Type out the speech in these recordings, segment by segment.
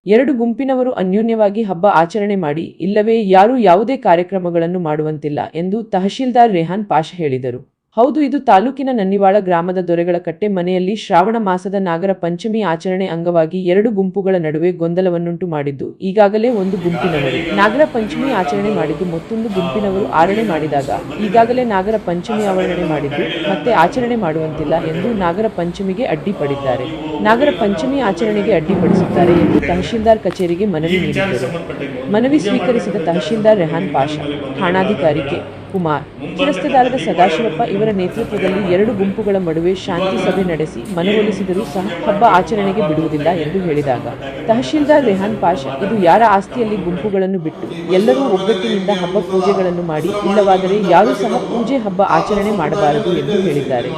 ಎರಡು ಗುಂಪಿನವರು ಅನ್ಯೋನ್ಯವಾಗಿ ಹಬ್ಬ ಆಚರಣೆ ಮಾಡಿ ಇಲ್ಲವೇ ಯಾರೂ ಯಾವುದೇ ಕಾರ್ಯಕ್ರಮಗಳನ್ನು ಮಾಡುವಂತಿಲ್ಲ ಎಂದು ತಹಶೀಲ್ದಾರ್ ರೆಹಾನ್ ಪಾಷಾ ಹೇಳಿದರು. ಹೌದು, ಇದು ತಾಲೂಕಿನ ನನ್ನಿವಾಳ ಗ್ರಾಮದ ದೊರೆಗಳ ಕಟ್ಟೆ ಮನೆಯಲ್ಲಿ ಶ್ರಾವಣ ಮಾಸದ ನಾಗರ ಪಂಚಮಿ ಆಚರಣೆ ಅಂಗವಾಗಿ ಎರಡು ಗುಂಪುಗಳ ನಡುವೆ ಗೊಂದಲವನ್ನುಂಟು ಮಾಡಿದ್ದು, ಈಗಾಗಲೇ ಒಂದು ಗುಂಪಿನವರು ನಾಗರ ಪಂಚಮಿ ಆಚರಣೆ ಮಾಡಿದ್ದು ಮತ್ತೊಂದು ಗುಂಪಿನವರು ಆಚರಣೆ ಮಾಡಿದಾಗ ಈಗಾಗಲೇ ನಾಗರ ಪಂಚಮಿ ಆಚರಣೆ ಮಾಡಿದ್ದು ಮತ್ತೆ ಆಚರಣೆ ಮಾಡುವಂತಿಲ್ಲ ಎಂದು ನಾಗರ ಪಂಚಮಿಗೆ ಅಡ್ಡಿಪಡಿದ್ದಾರೆ. ನಾಗರ ಪಂಚಮಿ ಆಚರಣೆಗೆ ಅಡ್ಡಿಪಡಿಸುತ್ತಾರೆ ಎಂದು ತಹಶೀಲ್ದಾರ್ ಕಚೇರಿಗೆ ಮನವಿ ನೀಡಿದರು. ಮನವಿ ಸ್ವೀಕರಿಸಿದ ತಹಶೀಲ್ದಾರ್ ರೆಹಾನ್ ಪಾಷಾ, ಠಾಣಾಧಿಕಾರಿ ಕೆ. ಕುಮಾರ್, ಕಿರಸ್ತೆದಾರದ ಸದಾಶಿವಪ್ಪ ಇವರ ನೇತೃತ್ವದಲ್ಲಿ ಎರಡು ಗುಂಪುಗಳ ನಡುವೆ ಶಾಂತಿ ಸಭೆ ನಡೆಸಿ ಮನವೊಲಿಸಿದರೂ ಸಹ ಹಬ್ಬ ಆಚರಣೆಗೆ ಬಿಡುವುದಿಲ್ಲ ಎಂದು ಹೇಳಿದಾಗ ತಹಶೀಲ್ದಾರ್ ರೆಹಾನ್ ಪಾಷಾ, ಇದು ಯಾರ ಆಸ್ತಿಯಲ್ಲಿ ಗುಂಪುಗಳನ್ನು ಬಿಟ್ಟು ಎಲ್ಲರೂ ಒಗ್ಗಟ್ಟಿನಿಂದ ಹಬ್ಬ ಪೂಜೆಗಳನ್ನು ಮಾಡಿ, ಇಲ್ಲವಾದರೆ ಯಾರೂ ಸಹ ಪೂಜೆ ಹಬ್ಬ ಆಚರಣೆ ಮಾಡಬಾರದು ಎಂದು ಹೇಳಿದ್ದಾರೆ.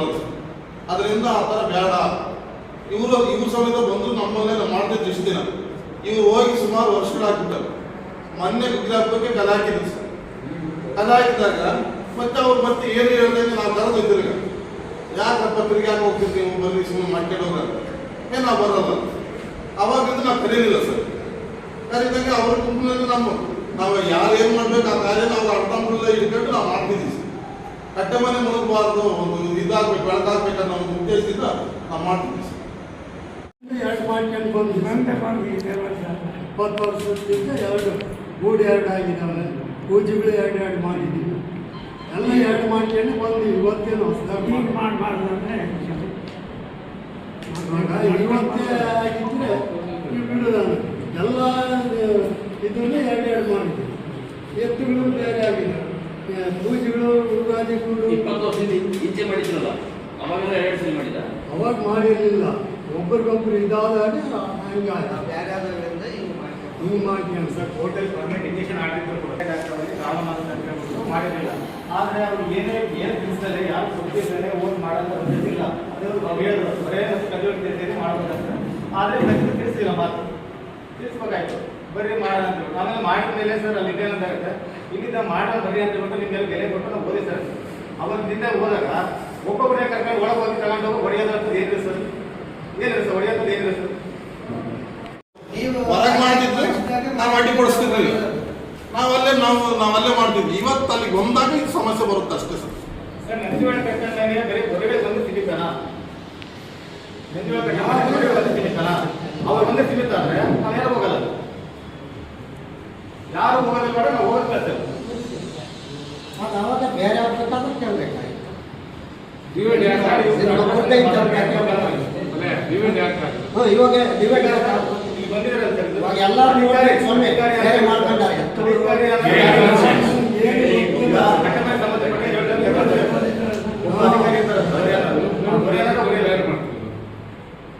ಅದಾಗಿದ್ದಾಗ ಮತ್ತೆ ಅವ್ರು ಮತ್ತೆ ಏನು ಹೇಳಿದಾಗ ನಾವು ಕರೆದು ಇದ್ದಿರ್ಗ ಯಾಕಪ್ಪ ತಿರುಗಿ ಹೋಗ್ತಿರ್ತೀವಿ ನೀವು ಬರ್ರಿ ಸುಮ್ಮನೆ ಮಾಡ್ಕೊಂಡೋಗ್ರ ನಾವು ಬರೋಲ್ಲ. ಅವಾಗಿಂದ ನಾವು ಕರೀಲಿಲ್ಲ ಸರ್. ಕರೀದಾಗ ಅವ್ರ ಗುಂಪಿನಲ್ಲಿ ನಾವು ಯಾರು ಏನು ಮಾಡ್ಬೇಕು ಆ ಕಾರ್ಯ ನಾವು ಅರ್ಥಂಬಲ್ಲ ಇಟ್ಕೊಂಡು ನಾವು ಮಾಡ್ತಿದ್ದೀವಿ ಸರ್. ಕಟ್ಟೆ ಮನೆ ಮುಳುಗಬಾರ್ದು, ಒಂದು ಇದಾಗಬೇಕು, ಬೆಳಕಾಗಬೇಕನ್ನೋ ಒಂದು ಉದ್ದೇಶದಿಂದ ನಾವು ಮಾಡ್ತಿದ್ದೀವಿ ಸರ್. 2 ಮಾಡ್ಕೊಂಡು ಬಂದು 20 ವರ್ಷದಿಂದ 2 ಆಗಿದ್ದಾವೆ. ಪೂಜೆಗಳು 2 ಮಾಡಿದ್ದೀವಿ. ಎಲ್ಲ 2 ಮಾಡ್ಕೊಂಡು ಬಂದು ಇವತ್ತೇನು ಹೊಸದಾಗಿ ಮಾಡಬಾರ್ದು ಅಂದರೆ ಇವತ್ತೇ ಆಗಿದ್ದರೆ ಬಿಡೋದು. ಎಲ್ಲ ಇದನ್ನೇ 2 ಮಾಡಿದ್ದೀವಿ. ಎತ್ತುಗಳು ಬೇರೆ ಆಗಿದೆ, ಪೂಜೆಗಳು ಯುಗಾದಿಗಳು 20 ವರ್ಷದಿಂದ ಈಚೆ ಮಾಡಿದ್ರಲ್ಲ, ಅವಾಗ ಮಾಡಿರಲಿಲ್ಲ. ಒಬ್ಬರಿಗೊಬ್ಬರು ಇದಾದಾಗ ಹಿಂಗೆ ಮಾಡ್ತೀನಿ ಸರ್. ಹೋಟೆಲ್ ಪರ್ಮಿಟ್ ಇಂಜೆಕ್ಷನ್ ಆಗಿದ್ರು ಕೂಡ ಮಾಡಿರಲಿಲ್ಲ. ಆದರೆ ಅವರು ಏನು ತಿಳಿಸ್ತಾರೆ, ಯಾರು ಗೊತ್ತಿದ್ದಾರೆ ಓಟ್ ಮಾಡೋದು ಗೊತ್ತಿಲ್ಲ. ಅದು ಹೇಳಿದ್ರು ಬರೇ ಕಲಿಯೋಗ್ತಿರ್ತೇನೆ ಮಾಡ್ಬೋದಂತ. ಆದರೆ ಪ್ರತಿ ತಿಳಿಸಿಲ್ಲ, ಮಾತು ತಿಳಿಸ್ಬೇಕಾಯ್ತು. ಬರ್ರಿ ಮಾಡೋಣ ಅಂತ. ಆಮೇಲೆ ಮಾಡಿದ ಮೇಲೆ ಸರ್ ಅಲ್ಲಿ ಏನಂತಾಗುತ್ತೆ, ಇಲ್ಲಿಂದ ಮಾಡೋಣ ಬರ್ರಿ ಅಂತ ಹೇಳ್ಬಿಟ್ಟು ನಿಮ್ಗೆಲ್ಲ ಬೆಲೆ ಕೊಟ್ಟು ನಾವು ಓದಿ ಸರ್. ಅವತ್ತಿಂದ ಹೋದಾಗ ಒಬ್ಬೊಬ್ಬರೇ ಕರ್ಕೊಂಡು ಒಳಗೆ ಹೋಗಿ ತಗೊಂಡು ಹೋಗಿ ಹೊಡೆಯೋದಂತ ಏನಿದೆ ಸರ್? ಏನಿದೆ ಸರ್? ಹೊಡೆಯೋದು ಏನಿದೆ ಸರ್? ಹೊರಗೆ ಮಾಡ್ತಿದ್ರೆ ನಾವು ಅಡ್ಡಿ ಕೊಡಿಸ್ತಿದ್ವಿ. ನಾವಲ್ಲೇ ಮಾಡ್ತಿದ್ವಿ. ಇವತ್ತು ಅಲ್ಲಿ ಒಂದಾಗ ಇದು ಸಮಸ್ಯೆ ಬರುತ್ತೆ ಅಷ್ಟೇ ಸರ್. ಸರ್ ನಂಜುವಾಡ ಕಟ್ಟಡದಲ್ಲಿ ಬರೀ ಹೊರಗಡೆ ಬಂದು ಸಿಗುತ್ತಾನ, ನಂಜುವಾಡ ಕಟ್ಟಡ ಬಂದು ಸಿಗುತ್ತಾನ. ಅವ್ರು ಒಂದೇ ಸಿಗುತ್ತ ಅಂದ್ರೆ ನಾವು ಯಾರು ಹೋಗಲ್ಲ, ಯಾರು ಹೋಗೋದು ಬೇಡ, ನಾವು ಹೋಗೋದಿಲ್ಲ ಸರ್. ಅದು ಅವಾಗ ಬೇರೆ ಆಗ್ಬೇಕಾದ್ರೆ ಕೇಳಬೇಕಾಗಿತ್ತು. ಇವಾಗ ಡಿವೈಡ್ ಬಂದಿದ್ದಾರೆ ಎಲ್ಲರೂ ಮಾಡ್ಕೊಂಡಾರೆ.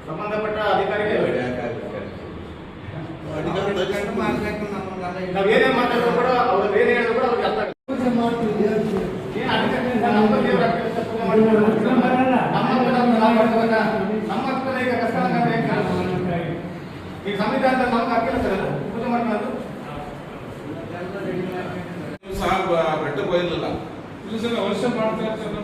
ಸಂಬಂಧಪಟ್ಟ ಅಧಿಕಾರಿಗಳು ನಾವೇನೇ ಮಾತಾಡಿದ್ರು ಕೂಡ ಅವ್ರು ಏನೇ ಹೇಳಿದ್ರು ಕೂಡ ಅವ್ರಿಗೆ ಅರ್ಥ ಆಗುತ್ತೆ. ನಮ್ಮ ಈಗ ಕಷ್ಟ ಈಗ ಸಂವಿಧಾನ ನಮ್ಗೆ ಹಾಕಿಲ್ಲ ಸರ್, ಪೂಜೆ ಮಾಡ್ಕೊಳ್ಳೋದು ಸಹ ಬೆಟ್ಟಕ್ಕೆ ಹೋಗಿರಲಿಲ್ಲ. ವರ್ಷ ಮಾಡ್ತಾ ಇರ್ತಾರೆ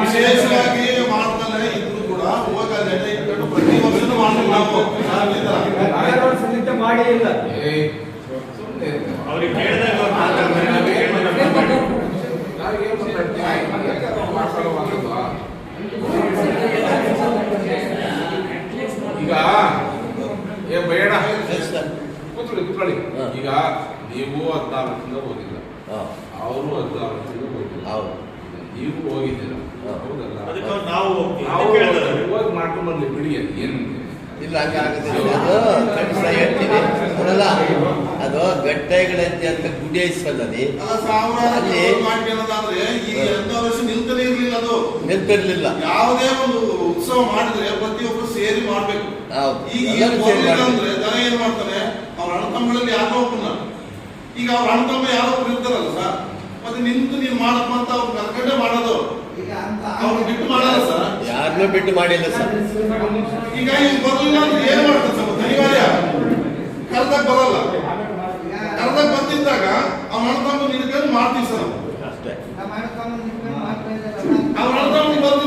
ವಿಶೇಷವಾಗಿ ಮಾಡ್ತಾನೆ ಇದ್ರು ಕೂಡ ಹೋಗ ಇಟ್ಕೊಂಡು ಪ್ರತಿ ವರ್ಷನೂ ಮಾಡ್ತೀವಿ ನಾವು. ಮಾಡೇ ಇಲ್ಲ. ಅವ್ರಿಗೆ ಕೇಳಿದಾಗ ಈಗ ಬೇಡ ಕೂತ್ಕೊಳ್ಳಿ. ಈಗ ನೀವು 16 ವರ್ಷದಿಂದ ಹೋಗಿಲ್ಲ, ಅವರು 16 ವರ್ಷದಿಂದ ಹೋಗಿಲ್ಲ, ನೀವು ಹೋಗಿದ್ದೀರ, ಹೌದಲ್ಲ? ಹೋಗಿ ಮಾಡ್ಕೊಂಡು ಬರ್ಲಿ ಬಿಡಿ. ಏನು ಇಲ್ಲ ಅದು ಗಟ್ಟೆಗಳಂತೆ ಅಂತ ಗುಡಿ ಐಸಲ್ಲದೆ ಮಾಡ್ಕೊಳ್ಳೋದಾದ್ರೆ ಈ 2 ವರ್ಷ ನಿಲ್ತಲೇ ಇರ್ಲಿಲ್ಲ. ಅದು ನಿಲ್ತಿರ್ಲಿಲ್ಲ. ಯಾವುದೇ ಒಂದು ಉತ್ಸವ ಮಾಡಿದ್ರೆ ಪ್ರತಿಯೊಬ್ಬರು ಸೇರಿ ಮಾಡ್ಬೇಕು. ಈಗ ಅಂದ್ರೆ ಜನ ಏನ್ ಮಾಡ್ತಾನೆ, ಅವ್ರ ಅಣ್ಣತಮ್ಮಗಳಲ್ಲಿ ಯಾರೋ ಒಬ್ಬನ, ಈಗ ಅವ್ರ ಅಣ್ಣತಮ್ಮ ಯಾರೋ ಒಬ್ರು ಇರ್ತಾರಲ್ಲ ಸರ್, ಮತ್ತೆ ನಿಂತು ನೀನ್ ಮಾಡಪ್ಪ ಅಂತ ಅವ್ರು ಕರ್ಕೊಂಡೇ ಮಾಡೋದು. ಅವ್ರು ಬಿಟ್ಟು ಮಾಡಲ್ಲ ಸರ್, ಯಾರನ್ನೂ ಬಿಟ್ಟು ಮಾಡಿಲ್ಲ ಸರ್. ಈಗ ಬರಲಿಲ್ಲ ಅಂದ್ರೆ ಏನ್ ಮಾಡ್ತಾರೆ ಸರ್? ಅನಿವಾರ್ಯ ಕರೆದಾಗ ಬರಲ್ಲ. ಕರೆದಾಗ ಬಂದಿದ್ದಾಗ ಅವ್ರ ಅಣ್ಣತಮ್ಮ ನಿಂತ್ಕೊಂಡು ಮಾಡ್ತೀವಿ ಸರ್. ಅಷ್ಟೇ. ಅವ್ರ ಅಣ್ಣತಮ್ಮ ಬಂದ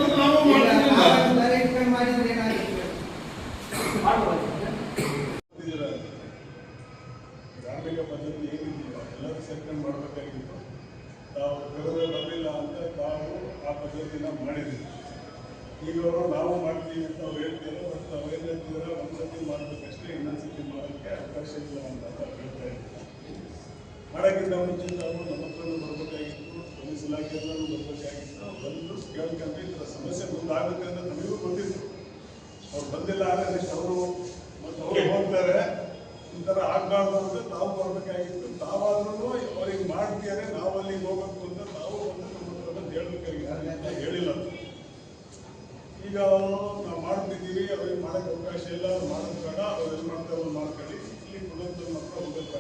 ಅವಕಾಶ ಇಲ್ಲ ಅಂತ ಹೇಳ್ತಾ ಇದ್ದೀನಿ. ಮಾಡೋಕ್ಕಿಂತ ಮುಂಚೆ ನಾವು ನಮ್ಮ ಹತ್ರನೂ ಬರಬೇಕಾಗಿತ್ತು, ಪೊಲೀಸ್ ಇಲಾಖೆಯಲ್ಲೂ ಬರಬೇಕಾಗಿತ್ತು. ಬಂದು ಕೇಳ್ಕೊಂಡ್ರೆ ಈ ಥರ ಸಮಸ್ಯೆ ಮುಂದಾಗುತ್ತೆ ಅಂತ ನಮಗೂ ಗೊತ್ತಿತ್ತು. ಅವ್ರು ಬಂದಿಲ್ಲ ಅಂದರೆ ನೆಕ್ಸ್ಟ್ ಅವರು ಮತ್ತು ಅವರು ಹೋಗ್ತಾರೆ, ಈ ಥರ ಆಗಬಾರ್ದು ಅಂತ ನಾವು ಬರಬೇಕಾಗಿತ್ತು. ನಾವಾದ್ರೂ ಅವ್ರಿಗೆ ಮಾಡ್ತೀಯಾರೆ ನಾವು ಅಲ್ಲಿಗೆ ಹೋಗ್ಬೇಕು ಅಂತ ನಾವು ಬಂದು ನಮ್ಮ ಹತ್ರ ಬಂದು ಹೇಳ್ಬೇಕಾಗಿತ್ತು, ಹೇಳಿಲ್ಲ. ಈಗ ನಾವು ಮಾಡ್ತಿದ್ದೀವಿ, ಅವ್ರಿಗೆ ಮಾಡೋಕ್ಕೆ ಅವಕಾಶ ಇಲ್ಲ, ಅವ್ರು ಮಾಡೋದು ಬೇಡ, ಅವ್ರು ಏನು ಮಾಡ್ತಾರೆ ಅವ್ರು ಮಾಡ್ಕೊಳ್ಳಿ, ಇಲ್ಲಿ ಕುಟುಂಬದ ಮಾತ್ರ ಹೋಗಬೇಕು.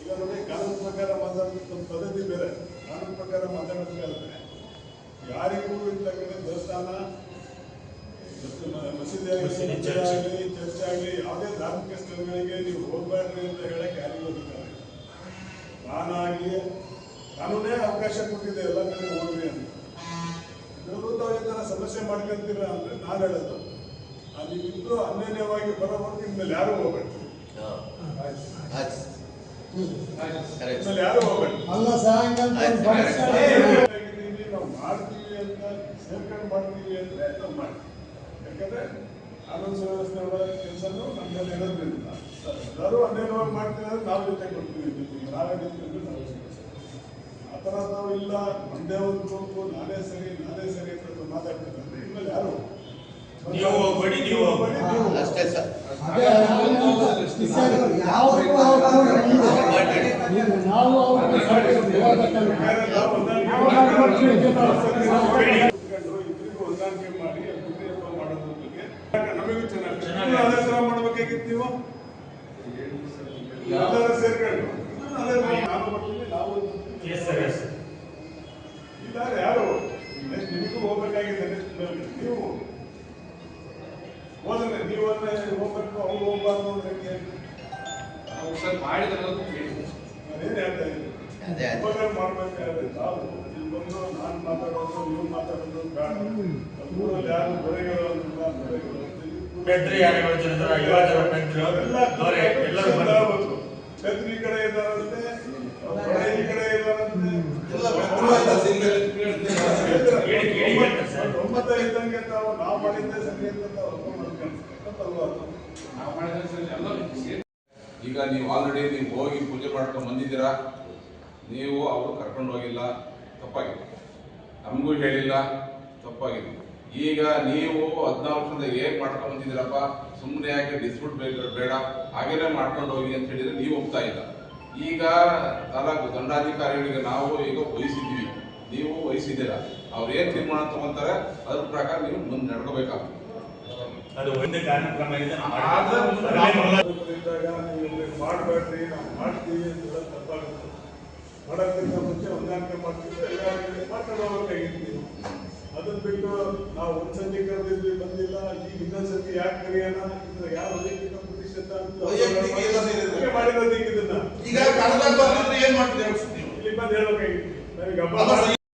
ಈಗ ನೋಡಿ, ಕಾನೂನು ಪ್ರಕಾರ ಮಾತಾಡೋದು ನಮ್ಮ ಪದ್ಧತಿ ಬೇರೆ. ಕಾನೂನು ಪ್ರಕಾರ ಮಾತಾಡಬೇಕಾದ್ರೆ ಯಾರಿಗೂ ಇಂಥ ಕಡೆ ದೇವಸ್ಥಾನ, ಮಸೀದಿ ಆಗಲಿ, ಚರ್ಚ್ ಆಗಲಿ, ಯಾವುದೇ ಧಾರ್ಮಿಕ ಸ್ಥಳಗಳಿಗೆ ನೀವು ಹೋಗಬೇಡ್ರಿ ಅಂತ ಹೇಳಕ್ಕೆ ಯಾರಿಗೂ ಅಧಿಕಾರ ಇಲ್ಲ. ನಾನಾಗಿ ಕಾನೂನೇ ಅವಕಾಶ ಕೊಟ್ಟಿದೆ ಎಲ್ಲ ಕಡೆ ಹೋಗ್ರಿ ಅಂತ. ವಿರುದ್ಧ ಈ ಥರ ಸಮಸ್ಯೆ ಮಾಡ್ಕೊಂತೀರ ಅಂದರೆ ನಾನು ಹೇಳೋದು, ನೀವಿಬ್ಬರು ಅನ್ಯೋನ್ಯವಾಗಿ ಬರೋವರೆಗೂ ಇನ್ಮೇಲೆ ಯಾರು ಹೋಗ್ಬೇಡಿ, ಇನ್ಮೇಲೆ ಯಾರು ಹೋಗ್ಬೇಡಿ. ಅಲ್ಲ ಸಾಯಂಕಾಲ ನಾವು ಮಾಡ್ತೀವಿ ಅಂತ ಸೇರ್ಕೊಂಡು ಮಾಡ್ತೀವಿ ಅಂದರೆ ನಾವು ಮಾಡ್ತೀವಿ. ಯಾಕಂದ್ರೆ ಕಾನೂನು ಸುವ್ಯವಸ್ಥೆ ಒಳಗೆ ಕೆಲಸನೂ ನಮ್ಮ ಮೇಲೆ ಇರೋದ್ರಿಂದ ಎಲ್ಲರೂ ಅನ್ಯೋನ್ಯವಾಗಿ ಮಾಡ್ತೀವಿ ಅಂದ್ರೆ ನಾವು ಜೊತೆ ಕೊಡ್ತೀವಿ, ನಾವೇ ನಿಂತ್ಕೊಂಡು ನಾವು ಆ ಥರ ನಾವು ಇಲ್ಲ, ಒಂದೇ ಒಂದು ಗ್ರೂಪು ನಾನೇ ಸರಿ ಅಂತ ಮಾತಾಡ್ತಿದ್ರೆ ಇನ್ಮೇಲೆ ಯಾರು ನೀವು ಹೋಗ್ಬೇಡಿ, ನೀವು ಹೋಗ್ಬೇಡಿ. ಅಷ್ಟೇ ಸರ್. ಯಾವತ್ತೂ ನಾವು ಇಬ್ಬರಿಗೂ ಹೊಂದಾಣಿಕೆ ಮಾಡಿ ಅಭಿವೃದ್ಧಿ ಮಾಡೋದ್ರ ಬಗ್ಗೆ ನಮಗೂ ಚೆನ್ನಾಗಿ ಅದೇ ಥರ ಮಾಡ್ಬೇಕಾಗಿತ್ತು. ನೀವು ಎಲ್ಲರೂ ಸೇರ್ಕೊಂಡು ಅದೇ ನಾನು ಬರ್ತೀನಿ, ನಾವು ಇಲ್ಲ ಯಾರು ನೆಕ್ಸ್ಟ್ ನಿಮಗೂ ಹೋಗ್ಬೇಕಾಗಿದೆ. ನೆಕ್ಸ್ಟ್ ನೀವು ಹೋದ್ರೆ ನೀವನ್ನೇ ಹೋಗ್ಬೇಕು, ಅವ್ರು ಹೋಗ್ಬಾರ್ದು ಅಂದ್ರೆ ನಾನೇನು ಹೇಳ್ತಾ ಅದೇ ಇದ್ದೀನಿ, ಉಪಕಾರ ಮಾಡ್ಬೇಕಾದ್ರೆ ನಾವು ಇಲ್ಲಿ ಬಂದು ನಾನು ಮಾತಾಡೋದು ನೀವು ಮಾತಾಡೋದು ಬೇಡ. ಊರಲ್ಲಿ ಯಾರು ದೊರೆಗಳು ಅಂತಿಲ್ಲ, ಬೆದ್ರಿ ಯಾರಿಗಳು ಜನರ ಯುವ ಜನ ಬೆದ್ರು ದೊರೆ ಎಲ್ಲರೂ ಬಂದ್ರು. ಬೆದ್ರಿ ಈ ಕಡೆ ಇದ್ದಾರಂತೆ, ದೊರೆ ಈ ಕಡೆ ಇದ್ದಾರಂತೆ, ಒಮ್ಮತ ಇದ್ದಂಗೆ ನಾವು ಮಾಡಿದ್ದೆ ಸರಿ ಅಂತ ಈಗ ನೀವು ಆಲ್ರೆಡಿ ನೀವು ಹೋಗಿ ಪೂಜೆ ಮಾಡ್ಕೊಂಡು ಬಂದಿದ್ದೀರಾ, ನೀವು ಅವರು ಕರ್ಕೊಂಡು ಹೋಗಿಲ್ಲ, ತಪ್ಪಾಗಿದೆ. ನಮಗೂ ಹೇಳಿಲ್ಲ, ತಪ್ಪಾಗಿದೆ. ಈಗ ನೀವು 14 ವರ್ಷದಿಂದ ಹೇಗೆ ಮಾಡ್ಕೊಂಡು ಬಂದಿದ್ದೀರಪ್ಪ, ಸುಮ್ಮನೆ ಯಾಕೆ ಡಿಸ್ಪ್ಯೂಟ್ ಬೇಡ ಹಾಗೇನೆ ಮಾಡ್ಕೊಂಡು ಹೋಗಿ ಅಂತ ಹೇಳಿದ್ರೆ ನೀವು ಒಪ್ತಾ ಇಲ್ಲ. ಈಗ ತಾಲೂಕು ದಂಡಾಧಿಕಾರಿಗಳಿಗೆ ನಾವು ಈಗ ವಹಿಸಿದ್ದೀವಿ, ನೀವು ವಹಿಸಿದ್ದೀರಾ. ಅವ್ರು ಏನು ತೀರ್ಮಾನ ತಗೊಂತಾರೆ ಅದ್ರ ಪ್ರಕಾರ ನೀವು ಮುಂದೆ ನಡ್ಕೋಬೇಕಾಗ್ತದೆ. ಅದು ಒಂದು ಕಾರ್ಯಕ್ರಮ ಇದೆ. ಮಾಡಬೇಡ್ರಿ, ನಾವು ಮಾಡ್ತೀವಿ ಅಂತ ಹೇಳೋದು ತಪ್ಪಾಗುತ್ತೆ. ಮಾಡೋಕ್ಕಿಂತ ಮುಂಚೆ ಹೊಂದಾಣಿಕೆ ಮಾಡ್ತಿದ್ರೆ ಎಲ್ಲರಿಗೆ ಮಾತಾಡೋ ಹೋಗ್ಬೇಕಾಗಿತ್ತು. ಅದನ್ನ ಬಿಟ್ಟು ನಾವು ಒಂದ್ಸತಿ ಕರೆದಿದ್ವಿ ಬಂದಿಲ್ಲ, ಈಗ ಇನ್ನೊಂದ್ಸತಿ ಯಾಕೆ ಕರೆಯೋಣ, ಇದ್ರ ಯಾವ ವೈಯಕ್ತಿಕ ಪ್ರತಿಷ್ಠಿತ ಅಂತ ಮಾಡಿರೋದೀಗ ಇದನ್ನ ಈಗ ಕಳೆದ ಏನ್ ಮಾಡ್ತೀವಿ ಇಲ್ಲಿ ಬಂದು ಹೇಳ್ಬೇಕಾಗಿತ್ತು. ನನಗೆ ಹಬ್ಬ